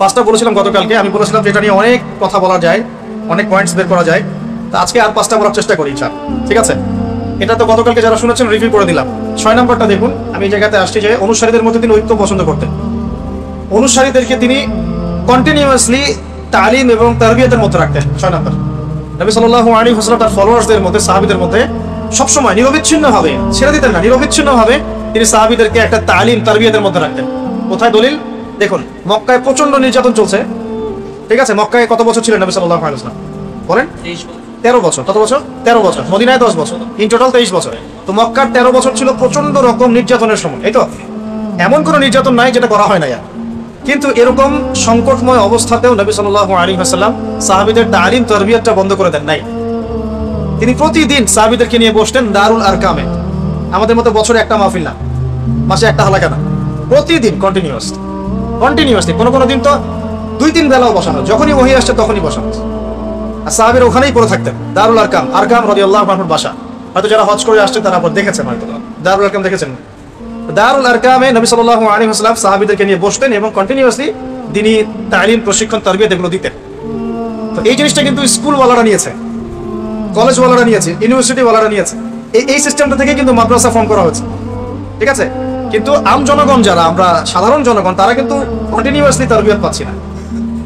পাঁচটা বলেছিলাম গতকালকে, আমি বলেছিলাম যে এটা নিয়ে অনেক কথা বলা যায়, অনেক পয়েন্টস বের করা যায়। তা আজকে আর পাঁচটা বলার চেষ্টা করি ইনশাআল্লাহ, ঠিক আছে? এটা তো গতকালকে যারা শুনেছেন রিভিউ করে দিলাম। 6 নম্বরটা দেখুন, আমি এই জায়গাতে আসছি যে অনুসারীদের মধ্যে তিনি ঐক্য পছন্দ করতেন। অনুসারীদেরকে তিনি কন্টিনিউয়াসলি তালিম এবং তারবিয়াতের মধ্যে রাখতেন। 6 নম্বর, নবী সাল্লাল্লাহু আলাইহি ওয়াসাল্লাম তার ফলোয়ার্সদের মধ্যে, সাহাবীদের মধ্যে সবসময় নিরবিচ্ছিন্নভাবে ছেড়ে দিতেন না, নিরবিচ্ছিন্নভাবে তিনি সাহাবীদেরকে একটা তালিম তারবিয়াতের মধ্যে রাখতেন। কোথায় দলিল দেখুন, মক্কায় প্রচন্ড নির্যাতন চলছে, ঠিক আছে? মক্কায় কত বছর ছিলেন নবী সাল্লাল্লাহু আলাইহি ওয়াসাল্লাম বলেন? 13 বছর। কত বছর? 13 বছর। মদিনায় 10 বছর, ইন টোটাল 23 বছর। তো মক্কার 13 বছর ছিল প্রচন্ড রকম নির্যাতনের সময়, এই তো? এমন কোনো নির্যাতন নাই যেটা করা হয় না। কিন্তু এরকম সংকটময় অবস্থাতেও নবী সাল্লাল্লাহু আলাইহি ওয়াসাল্লাম সাহাবীদের তালিম তারবিয়াতটা বন্ধ করে দেন নাই। তিনি প্রতিদিন সাহাবীদেরকে নিয়ে বসতেন দারুল আরকামে। আমাদের মতো বছরে একটা মাহফিল না, মাসে একটা হালাকা না, প্রতিদিন কন্টিনিউয়াসলি। কোনো দিন তো 2-3 বেলাও বসানো, যখনই ওহী আসছে তখনই বসানো। আর সাহাবীরা ওখানেই পড়ে থাকতেন, দারুল আরকাম। আরকাম রাদিয়াল্লাহু আনহুর বাসা, হয়তো যারা হজ করে আসছে তারা দেখেছেন, হয়তো দারুল আরকাম দেখেছেন। দারুল আরকামে নবী সাল্লাল্লাহু আলাইহি ওয়াসাল্লাম সাহাবীদেরকে নিয়ে বসতেন এবং কন্টিনিউয়াসলি তিনি তালিম, প্রশিক্ষণ, তারবিয়ত এগুলো দিতেন। তো এই জিনিসটা কিন্তু স্কুলওয়ালারা নিয়েছে, কলেজওয়ালারা নিয়েছে, ইউনিভার্সিটিওয়ালারা নিয়েছে। এই সিস্টেমটা থেকে কিন্তু মাদ্রাসা ফর্ম করা হয়েছে, ঠিক আছে? কিন্তু আম জনগণ, যারা আমরা সাধারণ জনগণ, তারা কিন্তু কন্টিনিউয়াসলি তারবিয়ত পাচ্ছি না।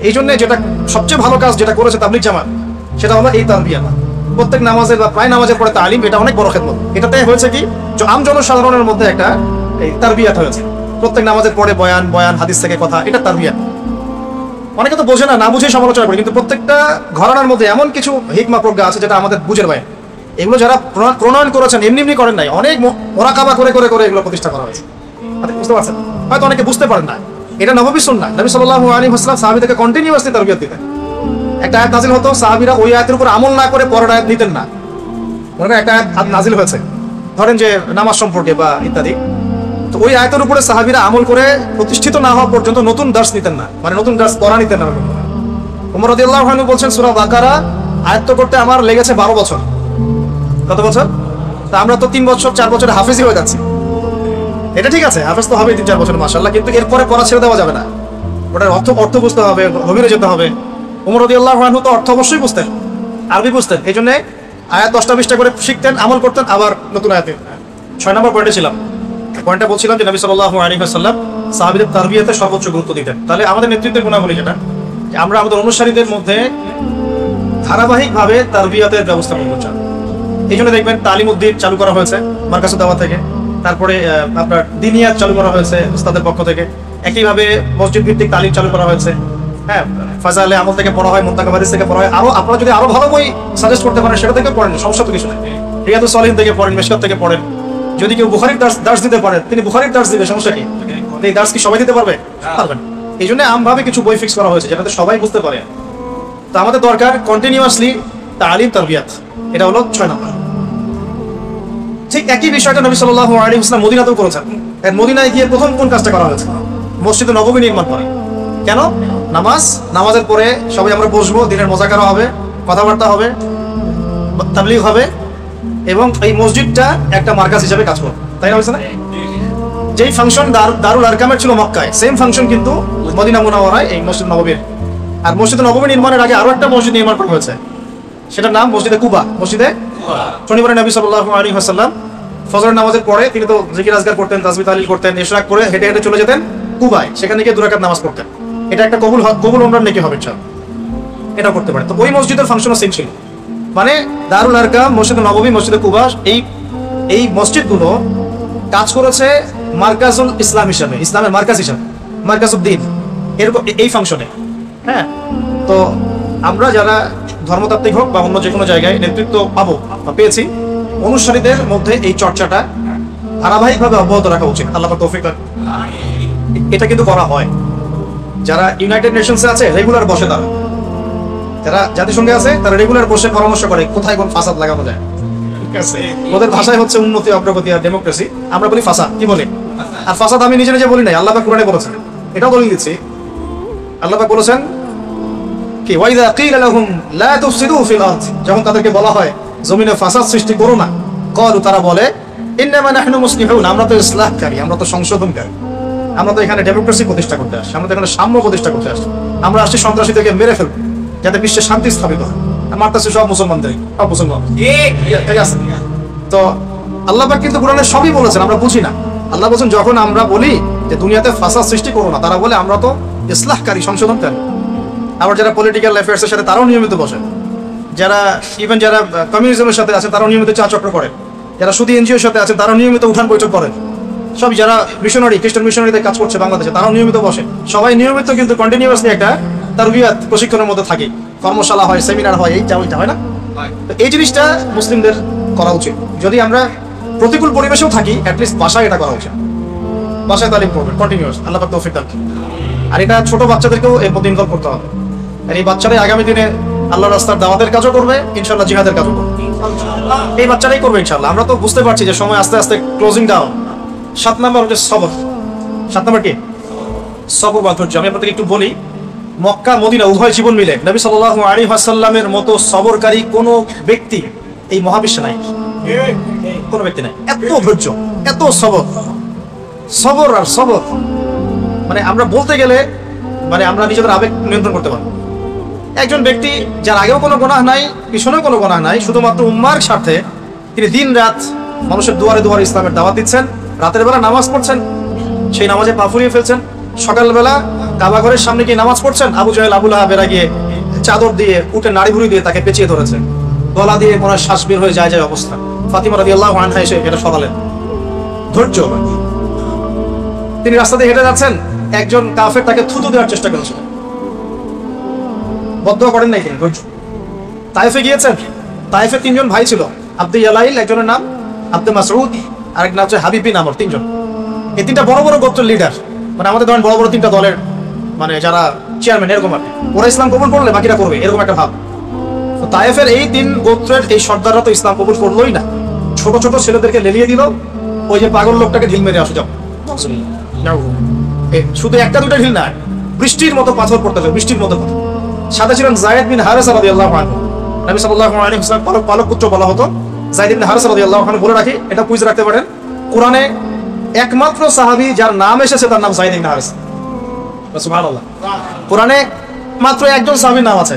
এই জন্য যেটা সবচেয়ে ভালো কাজ যেটা করেছে তাবলীগ জামাত, সেটা হলো এই তারবিয়ত। প্রত্যেক নামাজের বা প্রায় নামাজের পরে তালিম, এটা অনেক বড় খেদমত। এটাতে হয়েছে কি, আম জনসাধারণের মধ্যে একটা এই তারবিয়ত হয়েছে। প্রত্যেক নামাজের পরে বয়ান, হাদিস থেকে কথা, এটা তারবিয়ত। অনেকে তো বোঝে না, বুঝে সমালোচনা করে, কিন্তু প্রত্যেকটা ঘরানার মধ্যে এমন কিছু হিকমা প্রজ্ঞা আছে যেটা আমাদের বুঝের বাইরে। এগুলো যারা প্রণয়ন করেছেন এমনি করেন নাই, অনেক মোরাকাবা করে এগুলো প্রতিষ্ঠা করা হয়েছে। বুঝতে পারছেন? হয়তো অনেকে বুঝতে পারেন না, এটা নববী সুন্নাহ। নবী সাল্লাল্লাহু আলাইহি ওয়াসাল্লাম সাহাবীদেরকে কন্টিনিউয়াসলি তারবিয়ত দিতেন। একটা আয়াত নাজিল হতো, সাহাবীরা ওই আয়াতের উপর আমল না করে পরের আয়াত নিতেন না। ধরেন একটা আয়াত নাজিল হয়েছে, ধরেন যে নামাজ সম্পর্কে বা ইত্যাদি, তো ওই আয়াতের উপরে সাহাবীরা আমল করে প্রতিষ্ঠিত না হওয়া পর্যন্ত নতুন দার্স নিতেন না, মানে নতুন দার্স পড়া নিতেন না। ওমর রাদিয়াল্লাহু আনহু বলছেন, সূরা বাকারা আয়াত্ত করতে আমার লেগেছে 12 বছর। কত বছর? তা আমরা তো 3 বছর 4 বছরে হাফেজই হয়ে যাচ্ছি। এটা ঠিক আছে, হাফেজ তো হবে 3-4 বছর মাশাআল্লাহ, কিন্তু এরপরে পড়া ছেড়ে দেওয়া যাবে না। ওটার অর্থ বুঝতে হবে, গভীরে যেতে হবে। ওমর রাদিয়াল্লাহু আনহু তো অর্থ অবশ্যই বুঝতেন, আরবি বুঝতেন, এই জন্য আয়াত 10টা-20টা করে শিখতেন, আমল করতেন, আবার নতুন আয়াতে। 6 নম্বর পয়েন্টে ছিলাম। পয়েন্টটা বলছিলাম যে নবী সাল্লাল্লাহু আলাইহি ওয়াসাল্লাম সাহাবীদের তারবিয়াতে সর্বোচ্চ গুরুত্ব দিতেন। তাহলে আমাদের নেতৃত্বের গুণাবলী যেটা, যে আমরা আমাদের অনুসারীদের মধ্যে ধারাবাহিকভাবে তারবিয়াতের ব্যবস্থা করতে চাই। এই জন্য দেখবেন তালিমউদ্দিন চালু করা হয়েছে মার্কাজুদ দাওয়া থেকে, তারপরে আপনার দিনিয়াত চালু করা হয়েছে উস্তাদের পক্ষ থেকে, একইভাবে মসজিদ ভিত্তিক তালিম চালু করা হয়েছে। হ্যাঁ, ফাজাইলে আমল থেকে পড়া হয়, মুনতাকাব হাদিস থেকে পড়া হয়। আরো আপনারা যদি আরো ভালো বই সাজেস্ট করতে পারেন সেটা থেকে পড়েন, সমস্যা তো কিছু নেই। রিয়াদুস সালিহিন থেকে পড়েন, মিশকাত থেকে পড়েন। যদি কেউ বুখারীর দার্স দিতে পারে, তিনি বুখারীর দার্স দিবে, সমস্যা কি? এই দার্স কি সবাই দিতে পারবে? পারবেন। এই জন্য আমভাবে কিছু বই ফিক্স করা হয়েছে যেটাতে সবাই বুঝতে পারে। তো আমাদের দরকার কন্টিনিউয়াসলি তালিম তারবিয়াত, এটা হলো 6 নম্বর। ঠিক একই বিষয়টা নবী সাল্লাল্লাহু আলাইহি ওয়াসাল্লাম মদিনাতেও করেছেন। মদিনায় গিয়ে প্রথম কোন কাজটা করা হয়েছে? মসজিদে নববী নির্মাণ করা। কেন? নামাজের পরে সবাই আমরা বসবো, দিনের মুযাকারা হবে, কথাবার্তা হবে, তাবলীগ হবে, এবং এই মসজিদটা একটা মার্কাজ হিসেবে কাজ করবে, তাই না? হয়েছে না? যেই ফাংশন দারুল আরকামের ছিল মক্কায়, সেম ফাংশন কিন্তু মদিনা মুনাওয়ারায় এই মসজিদ নববীর। আর মসজিদ নববী নির্মাণের আগে আরো একটা মসজিদ নির্মাণ করা হয়েছে, সেটার নাম মসজিদে কুবা। শনিবারে নবী সাল্লাল্লাহু আলাইহি ওয়াসাল্লাম ফজরের নামাজের পরে তিনি তো জিকির আজকার করতেন, তাসবিহ তাহলিল করতেন, ইশরাক করে হেঁটে হেঁটে চলে যেতেন কুবায়, সেখানে গিয়ে 2 রাকাত নামাজ পড়তেন। এটা একটা কবুল উমরার নেকি হবে ইনশাআল্লাহ, এটা করতে পারে। তো ওই মসজিদের ফাংশনও সেম ছিল, মানে দারুল আরকাম, মসজিদে নববী, মসজিদে কুবা, এই মসজিদগুলো কাজ করেছে মার্কাজুল ইসলাম হিসাবে, ইসলামের মার্কাজ হিসাবে, মার্কাজউদ্দিন, এরকম এই ফাংশনে। হ্যাঁ, তো আমরা যারা ধর্মতাত্ত্বিক হোক বা অন্য যে কোনো জায়গায় নেতৃত্ব পাবো বা পেয়েছি, অনুসারীদের মধ্যে এই চর্চাটা ধারাবাহিকভাবে অব্যাহত রাখা উচিত। আল্লাহ পাক তৌফিক দান। এটা কিন্তু করা হয়। যারা ইউনাইটেড নেশনসে আছে রেগুলার বসে, তারা যারা জাতিসংঘে আছে তারা রেগুলার বসে পরামর্শ করে কোথায় কোন ফাসাদ লাগানো যায়। ঠিক আছে, ওদের ভাষায় হচ্ছে উন্নতি, অগ্রগতি আর ডেমোক্রেসি, আমরা বলি ফাসাদ। কি বলি? আর ফাসাদ আমি নিজে বলি নাই, আল্লাহ পাক কোরআনে বলেছেন, এটাও বলে দিচ্ছি। আল্লাহ পাক বলেছেন কি, ওয়াইযা কিলা লাহুম লা তুফসিদু ফিল আরদ, যখন তাদেরকে বলা হয় জমিনে ফাসাদ সৃষ্টি করো না, ক্বালু, তারা বলে ইন্নামা নাহনু মুসলিহুন, আমরা তো ইসলাহকারী, আমরা তো সংশোধনকারী, আমরা তো এখানে ডেমোক্রেসি প্রতিষ্ঠা করতে আসছি, আমরা তো এখানে সাম্য প্রতিষ্ঠা করতে আসছি, আমরা আসছি সন্ত্রাসীদেরকে মেরে ফেলবো যাতে বিশ্বে শান্তি স্থাপিত হয়। মারতেছে সব মুসলমানদের, সব মুসলমান, ঠিক আছে? তো আল্লাহ পাক কিন্তু কোরআনে সবই বলেছেন, আমরা বুঝি না। আল্লাহ বলছেন যখন আমরা বলি যে দুনিয়াতে ফাসাদ সৃষ্টি করো না, তারা বলে আমরা তো ইসলাহকারী, সংশোধনকারী। আবার যারা পলিটিক্যাল অ্যাফেয়ার্সের সাথে তারাও নিয়মিত বসে, যারা ইভেন যারা কমিউনিজমের সাথে আছে তারাও নিয়মিত চা চক্র করে, যারা সুদী এনজিওর সাথে আছে তারাও নিয়মিত উঠান বৈঠক করেন, সব যারা মিশনারি খ্রিস্টান মিশনারিতে কাজ করছে বাংলাদেশে তারাও নিয়মিত বসে, সবাই নিয়মিত কিন্তু কন্টিনিউয়াসলি একটা তারবিয়াত প্রশিক্ষণের মধ্যে থাকে, কর্মশালা হয়, সেমিনার হয়, এইটা ওইটা হয় না? তো এই জিনিসটা মুসলিমদের করা উচিত। যদি আমরা প্রতিকূল পরিবেশেও থাকি, অ্যাটলিস্ট বাসায় এটা করা উচিত, বাসায় তালিম করবেন কন্টিনিউয়াস, আল্লাহ পাক তৌফিক দান। আর এটা ছোট বাচ্চাদেরকেও এর মধ্যে ইনভলভ করতে হবে। আর এই বাচ্চারাই আগামী দিনে আল্লাহর রাস্তার দাওয়াতের কাজও করবে, ইনশাআল্লাহ জিহাদের কাজও করবে, এই বাচ্চারাই করবে ইনশাআল্লাহ। আমরা তো বুঝতে পারছি যে সময় আস্তে আস্তে ক্লোজিং ডাউন। 7 নাম্বার হচ্ছে সবর। 7 নাম্বার কি? সবর বা ধৈর্য। আমি আপনাদেরকে একটু বলি, মক্কা মদিনা উভয় জীবন মিলে নবী সাল্লাল্লাহু আলাইহি ওয়াসাল্লামের মতো সবরকারী কোনো ব্যক্তি এই মহাবিশ্বে নাই, কোনো ব্যক্তি নাই। এত ধৈর্য, এত সবর, সবর আর সবর, মানে আমরা বলতে গেলে মানে আমরা নিজেদের আবেগ নিয়ন্ত্রণ করতে পারবো। একজন ব্যক্তি যার আগেও কোনো গুনাহ নাই, পিছনেও কোনো গুনাহ নাই, শুধুমাত্র উম্মার স্বার্থে তিনি দিন রাত মানুষের দুয়ারে দুয়ারে ইসলামের দাওয়াত দিচ্ছেন, রাতের বেলা নামাজ পড়ছেন, সেই নামাজে পা ফুরিয়ে ফেলছেন, সকালবেলা কাবা ঘরের সামনে গিয়ে নামাজ পড়ছেন, আবু জাহেল আবু লাহাব এরা গিয়ে চাদর দিয়ে উঠে নাড়ি ভুড়ি দিয়ে তাকে পেঁচিয়ে ধরেছে, গলা দিয়ে ওনার শ্বাস বের হয়ে যায় অবস্থা। ফাতিমা রাদিয়াল্লাহু আনহা এসে এটা সরালেন। ধৈর্য। তিনি রাস্তা দিয়ে হেঁটে যাচ্ছেন, একজন কাফের তাকে থুতু দেওয়ার চেষ্টা করেছিল, বদদোয়া করেন নাই তিনি, ধৈর্য। তায়েফে গিয়েছেন, তায়েফে 3 জন ভাই ছিল, আব্দুল ইয়ালাইল একজনের নাম, আব্দুল মাসউদ আরেক নাম হচ্ছে হাবিব বিন আমর, 3 জন। এই 3টা বড় বড় গোত্রের লিডার, মানে আমাদের ধরেন বড় বড় 3টা দলের মানে যারা চেয়ারম্যান, এরকম আর ওরা ইসলাম কবুল করলে বাকিরা করবে, এরকম একটা ভাব। তো তায়েফের এই 3 গোত্রের এই সর্দাররা তো ইসলাম কবুল করলোই না, ছোট ছোট ছেলেদেরকে লেলিয়ে দিল, ওই যে পাগল লোকটাকে ঢিল মেরে আসো যাও। শুধু একটা দুটা ঢিল না, বৃষ্টির মতো পাথর পড়তে, বৃষ্টির মতো পাথর। সাথে ছিলেন যায়েদ বিন হারেসা রাদিয়াল্লাহু আনহু, নবী সাল্লাল্লাহু আলাইহি ওয়াসাল্লাম পালক পুত্র বলা হতো যায়েদ বিন হারেসা রাদিয়াল্লাহু আনহু। বলে রাখি, এটা বুঝে রাখতে পারেন, কোরআনে একমাত্র সাহাবী যার নাম এসেছে তার নাম যায়েদ বিন হারেসা। সুবহানাল্লাহ। কোরআনে মাত্র একজন সাহাবীর নাম আছে,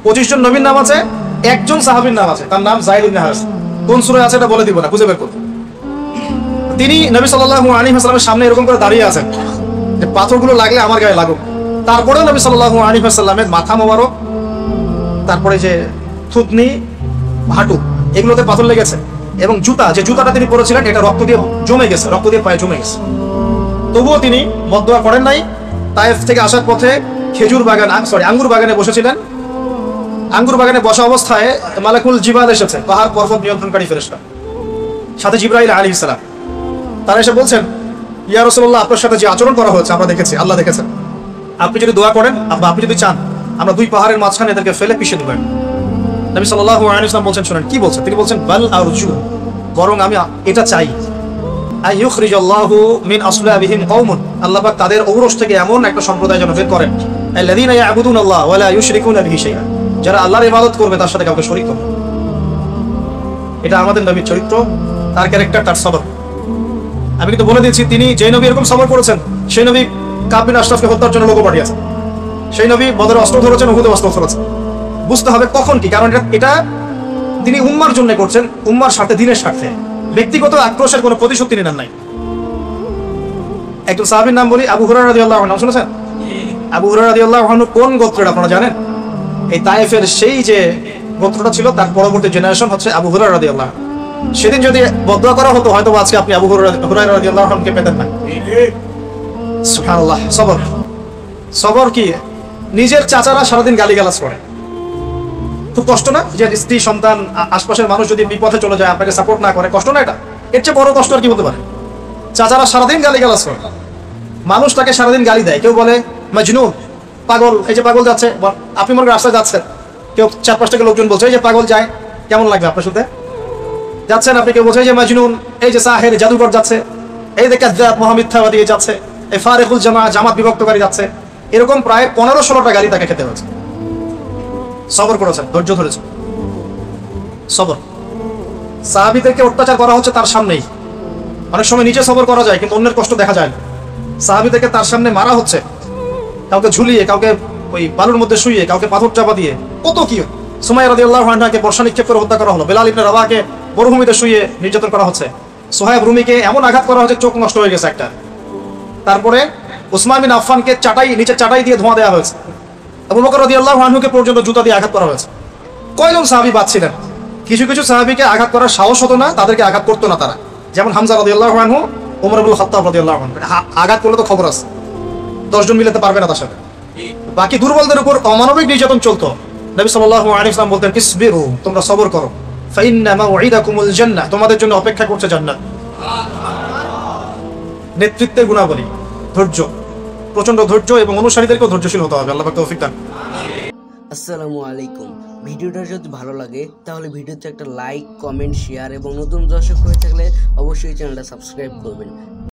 25 জন নবীর নাম আছে, একজন সাহাবীর নাম আছে, তার নাম যায়েদ বিন হারেসা। কোন সূরায় আছে এটা বলে দিব না, খুঁজে বের করুন। তিনি নবী সাল্লাল্লাহু আলাইহি ওয়াসাল্লামের সামনে এরকম করে দাঁড়িয়ে আছেন যে পাথরগুলো লাগলে আমার গায়ে লাগুক। তারপরেও নবী সাল্লাল্লাহু আলাইহি ওয়াসাল্লামের মাথা মোবারক, তারপরে যে থুতনি, হাঁটু, এগুলোতে পাথর লেগেছে, এবং জুতা, যে জুতাটা তিনি পরেছিলেন এটা রক্ত দিয়ে জমে গেছে, রক্ত দিয়ে পায়ে জমে গেছে। তবুও তিনি বদদোয়া করেন নাই। তায়েফ থেকে আসার পথে খেজুর বাগান, আঙ্গুর বাগানে বসেছিলেন। আঙ্গুর বাগানে বসা অবস্থায় মালাকুল জিবাল এসেছে, পাহাড় পর্বত নিয়ন্ত্রণকারী ফেরেশতা, সাথে জিবরাইল আলাইহিস সালাম। তারা এসে বলছেন, ইয়া রাসূলুল্লাহ, আপনার সাথে যে আচরণ করা হয়েছে আমরা দেখেছি, আল্লাহ দেখেছেন, আপনি যদি দোয়া করেন, আপনি যদি চান, আমরা 2 পাহাড়ের মাঝখানে এদেরকে ফেলে পিষে দেব। নবী সাল্লাল্লাহু আলাইহি ওয়াসাল্লাম বলছেন, শুনেন কি বলছেন। তিনি বলছেন, বাল আরজু, বরং আমি এটা চাই, আইয়ুখরিজাল্লাহু মিন আসলাবিহিম কওমুন, আল্লাহ পাক তাদের ঔরস থেকে এমন একটা সম্প্রদায় যেন বের করেন, আল্লাযীনা ইয়াবুদুনাল্লাহ ওয়া লা ইউশরিকুনা বিহি শাইআ, যারা আল্লাহর ইবাদত করবে তার সাথে কাউকে শরীক করবে। এটা আমাদের নবীর চরিত্র, তার ক্যারেক্টার, তার সবর। আমি কিন্তু বলে দিয়েছি, তিনি যে নবী এরকম সবর করেছেন, সেই নবী কাব বিন আশরাফকে হত্যার জন্য লোক পাঠিয়েছেন, সেই নবী বদরে অস্ত্র ধরেছেন, উহুদে অস্ত্র ধরেছেন। বুঝতে হবে কখন কি, কারণ এটা তিনি উম্মার জন্য করছেন, উম্মার স্বার্থে, দিনের স্বার্থে। ব্যক্তিগত আক্রোশের কোনো প্রতিশোধ তিনি নেন নাই। একজন সাহাবীর নাম বলি, আবু হুরায়রা রাদিয়াল্লাহু আনহু, শুনেছেন? আবু হুরায়রা রাদিয়াল্লাহু আনহু কোন গোত্রের আপনারা জানেন? এই তায়েফের সেই যে গোত্রটা ছিল তার পরবর্তী জেনারেশন হচ্ছে আবু হুরায়রা রাদিয়াল্লাহু আনহু। সেদিন যদি বদদোয়া করা হতো হয়তো আজকে আপনি আবু হুরায়রা রাদিয়াল্লাহু আনহুকে পেতেন না। সুবহানাল্লাহ। সবর, সবর কি? নিজের চাচারা সারাদিন গালিগালাজ করে, খুব কষ্ট না? যে স্ত্রী, সন্তান, আশপাশের মানুষ যদি বিপথে চলে যায়, আপনাকে সাপোর্ট না করে, কষ্ট না এটা? এর চেয়ে বড় কষ্ট আর কি হতে পারে? চাচারা সারাদিন গালিগালাজ করে, মানুষ তাকে সারাদিন গালি দেয়, কেউ বলে মাজনুন, পাগল, এই যে পাগল যাচ্ছে, আপনি মনে করেন রাস্তায় যাচ্ছেন, কেউ 4-5 টাকা লোকজন বলছে এই যে পাগল যায়, কেমন লাগবে আপনার শুনতে? যাচ্ছেন আপনি, কেউ বলছে এই যে মাজনুন, এই যে সাহের, জাদুকর যাচ্ছে, এই যে কাযযাব, মহামিথ্যাবাদী যাচ্ছে, এই ফারিকুল জামাত বিভক্তকারী যাচ্ছে, এরকম প্রায় 15-16টা গালি তাকে খেতে হয়েছে। সবর করেছেন, ধৈর্য ধরেছেন, সবর। সাহাবীদেরকে অত্যাচার করা হচ্ছে তার সামনেই। অনেক সময় নিজে সবর করা যায় কিন্তু অন্যের কষ্ট দেখা যায় না। সাহাবীদেরকে তার সামনে মারা হচ্ছে, কাউকে ঝুলিয়ে, কাউকে ওই বালুর মধ্যে শুইয়ে, কাউকে পাথর চাপা দিয়ে, কত কি। সুমাইয়া রাদিয়াল্লাহু আনহাকে বর্ষা নিক্ষেপ করে হত্যা করা হলো। বেলাল ইবনে রাবাহকে মরুভূমিতে শুইয়ে নির্যাতন করা হচ্ছে। সোহাইব রুমিকে এমন আঘাত করা হচ্ছে চোখ নষ্ট হয়ে গেছে একটা। তারপরে উসমান বিন আফফানকে নিচে চাটাই দিয়ে ধোঁয়া দেওয়া হয়েছে। আবু বকর রাদিয়াল্লাহু আনহুকে পর্যন্ত জুতা দিয়ে আঘাত করা হয়েছে। কয়জন সাহাবী বাদ ছিলেন? কিছু কিছু সাহাবীকে আঘাত করার সাহস হতো না, তাদেরকে আঘাত করতো না তারা, যেমন হামজা রাদিয়াল্লাহু আনহু, ওমর ইবনুল খাত্তাব রাদিয়াল্লাহু আনহু। আঘাত করলে তো খবর আছে, 10 জন মিলাতে পারবে না তার সাথে। বাকি দুর্বলদের উপর অমানবিক নির্যাতন চলতো। নবী সাল্লাল্লাহু আলাইহি ওয়াসাল্লাম বলতেন, ইসবিরু, তোমরা সবর করো, ফাইন্না মাউইদাকুমুল জান্নাহ, তোমাদের জন্য অপেক্ষা করছে জান্নাত। নেতৃত্বের গুণাবলী, ধৈর্য, প্রচন্ড ধৈর্য এবং অনুসারীদেরকেও ধৈর্যশীল হতে হবে। আল্লাহ পাক তৌফিক দান। আসসালামু আলাইকুম। ভিডিওটা যদি ভালো লাগে তাহলে ভিডিওতে একটা লাইক, কমেন্ট, শেয়ার এবং নতুন দর্শক হয়ে থাকলে অবশ্যই চ্যানেলটা সাবস্ক্রাইব করবেন।